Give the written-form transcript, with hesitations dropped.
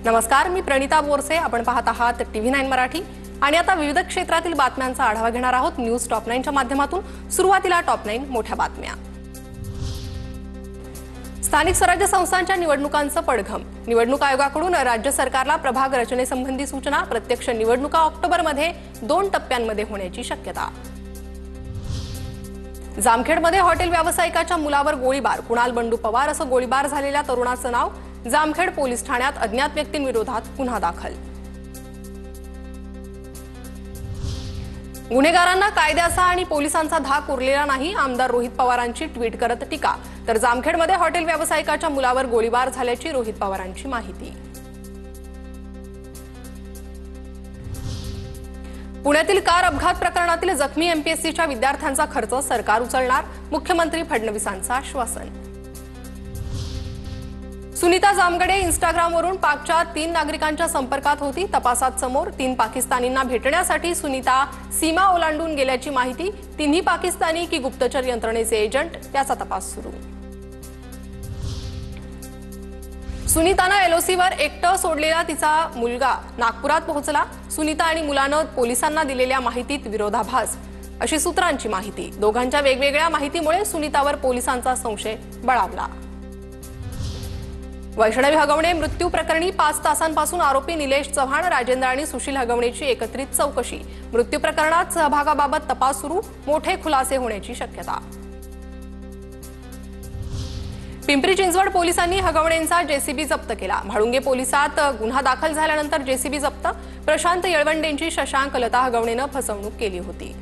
नमस्कार, मी प्रणिता बोरसे. आपण पाहत आहात TV9 मराठी आणि आता विविध क्षेत्रातील बातम्यांचा आढावा घेणार आहोत न्यूज टॉप 9 च्या माध्यमातून. सुरुवातीला टॉप 9 मोठ्या बातम्या. स्थानिक स्वराज्य संस्थांच्या निवडणुकांचं पडघम. निवडणूक आयोगाकडून राज्य सरकारला प्रभाग रचनेसंबंधी सूचना. प्रत्यक्ष निवडणुका ऑक्टोबरमध्ये 2 टप्प्यांमध्ये होण्याची शक्यता. जामखेडमध्ये हॉटेल व्यावसायिकाच्या मुलावर गोळीबार. कुणाल बंडू पवार असं गोळीबार झालेल्या तरुणाचं नाव. जामखेड पोलीस ठाण्यात अज्ञात व्यक्तींविरोधात गुन्हा दाखल. गुन्हेगारांना कायद्याचा आणि पोलिसांचा धाक उरलेला नाही. आमदार रोहित पवारांची ट्विट करत टीका. तर जामखेडमध्ये हॉटेल व्यावसायिकाच्या मुलावर गोळीबार झाल्याची रोहित पवारांची माहिती. पुण्यातील कार अपघात प्रकरणातील जखमी MPSCच्या विद्यार्थ्यांचा खर्च सरकार उचलणार. मुख्यमंत्री फडणवीसांचं आश्वासन. सुनीता जामगडे इंस्टाग्रामवरून पाकच्या 3 नागरिकांच्या संपर्कात होती. तपासात समोर 3 पाकिस्तानींना भेटण्यासाठी सुनीता सीमा ओलांडून गेल्याची माहिती. 3ही पाकिस्तानी की गुप्तचर यंत्रणेचे एजंट याचा तपास सुरू. सुनीतानं LOCवर एकटं सोडलेला तिचा मुलगा नागपुरात पोहोचला. सुनीता आणि मुलानं पोलिसांना दिलेल्या माहितीत विरोधाभास अशी सूत्रांची माहिती. दोघांच्या वेगवेगळ्या माहितीमुळे सुनीतावर पोलिसांचा संशय बळावला. वैष्णवी हगवणे मृत्यू प्रकरणी 5 तासांपासून आरोपी निलेश चव्हाण, राजेंद्र आणि सुशील हगवणेची एकत्रित चौकशी. मृत्यू प्रकरणात सहभागाबाबत तपास सुरू. मोठे खुलासे होण्याची शक्यता. पिंपरी चिंचवड पोलिसांनी हगवणेंचा JCB जप्त केला. म्हाळुंगे पोलिसात गुन्हा दाखल झाल्यानंतर JCB जप्त. प्रशांत येळवंडेंची शशांक लता हगवणेनं फसवणूक केली होती.